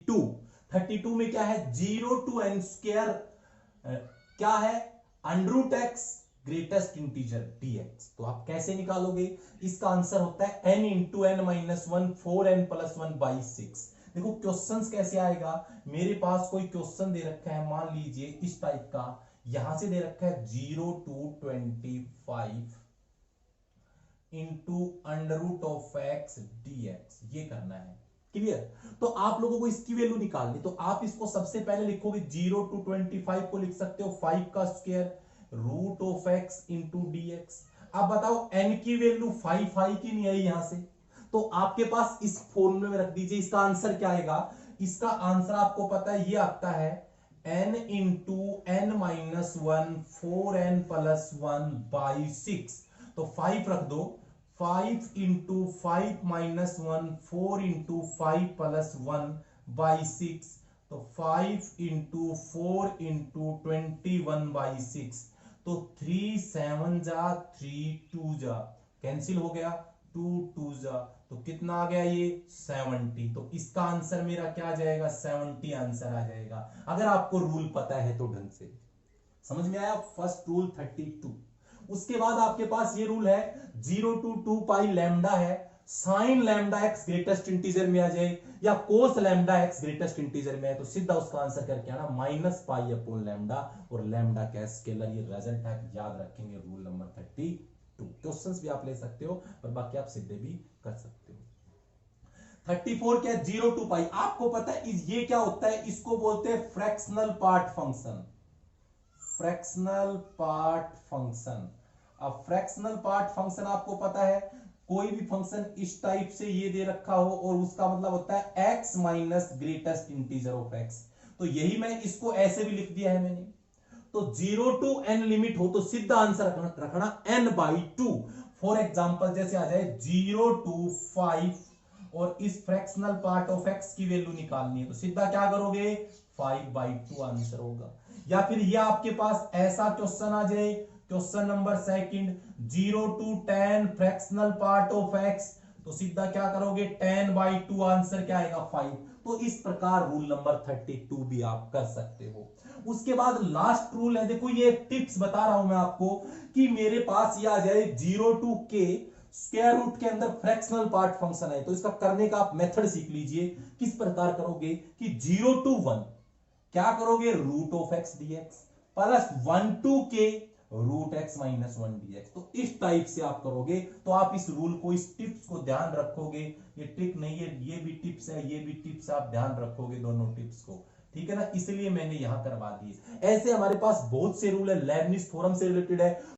32 में क्या है 0 to n स्क्वायर क्या है √x ग्रेटेस्ट इंटीजर dx। तो आप कैसे निकालोगे, इसका आंसर होता है n into n minus one 4n plus 1/6। देखो क्वेश्चंस कैसे आएगा, मेरे पास कोई क्वेश्चन दे रखा है मान लीजिए इस टाइप का, यहां से दे रखा है 0 to 25 इंटू √x dx, ये करना है। क्लियर, तो आप लोगों को इसकी वैल्यू निकालनी, तो आप इसको सबसे पहले लिखोगे 0 to 25 को लिख सकते हो 5 का स्क्वायर √x इंटू dx। अब बताओ n की वैल्यू 5 आई कि नहीं आई यहां से, तो आपके पास इस फॉर्मूले में रख दीजिए। इसका आंसर क्या आएगा, इसका आंसर आपको पता है ये आता है n into n minus one 4n plus 1/6। तो 5 रख दो, 5 इंटू 5 माइनस 1 4 इंटू 5 प्लस 1/6। तो 5 इंटू 4 इंटू 21/6। तो 3 7 जा 3 2 जा कैंसिल हो गया, 2 2 जा, तो कितना आ गया ये 70। तो इसका आंसर मेरा क्या आ जाएगा 70 आंसर आ जाएगा, अगर आपको रूल पता है तो ढंग से। समझ में आया, फर्स्ट रूल 32। उसके बाद आपके पास ये रूल है 0 to 2 पाई लैम्डा है, sign lambda x greatest integer में आ जाए या कोस लैम्डा एक्स ग्रेटेस्ट इंटीजर में है, तो सीधा उसका आंसर करके आना -पाई अपॉन लैम्डा, और लैम्डा क्या स्केलर, ये रिजल्ट है, याद रखेंगे रूल नंबर 32। क्वेश्चंस भी आप ले सकते हो और बाकी आप सीधे भी कर सकते हो। 34 क्या 0 to पाई, आपको पता है ये क्या होता है, इसको बोलते हैं fractional part function. Fractional part function, अब फ्रैक्शनल पार्ट फंक्शन आपको पता है, कोई भी फंक्शन इस टाइप से ये दे रखा हो और उसका मतलब होता है x minus greatest integer of x। तो यही मैं इसको ऐसे भी लिख दिया है मैंने। तो 0 to n लिमिट हो तो सीधा आंसर रखना n/2। फॉर एग्जांपल जैसे आ जाए 0 to 5 और इस फ्रैक्शनल पार्ट ऑफ x की वैल्यू निकालनी है, तो सीधा क्या करोगे 5/2 आंसर होगा। या फिर ये आपके पास ऐसा क्वेश्चन आ जाए, question number second 0 to 10 fractional part of x, तो सीधा क्या करोगे 10/2 आंसर क्या आएगा 5। तो इस प्रकार रूल नंबर 32 भी आप कर सकते हो। उसके बाद लास्ट रूल है, देखो ये टिप्स बता रहा हूं मैं आपको, कि मेरे पास ये आ जाए 0 to k स्क्वायर रूट के अंदर फ्रैक्शनल पार्ट फंक्शन है, तो इसका करने का आप मेथड सीख लीजिए। किस प्रकार करोगे कि 0 to 1 क्या करोगे √x dx plus 1 to k √x minus 1 dx। तो इस टाइप से आप करोगे, तो आप इस रूल को, इस टिप्स को ध्यान रखोगे। ये ट्रिक नहीं है, ये भी टिप्स है, ये भी टिप्स, आप ध्यान रखोगे दोनों टिप्स को, ठीक है ना, इसलिए मैंने यहां करवा दिए। ऐसे हमारे पास बहुत से रूल है, लेबनिज थ्योरम से रिलेटेड है।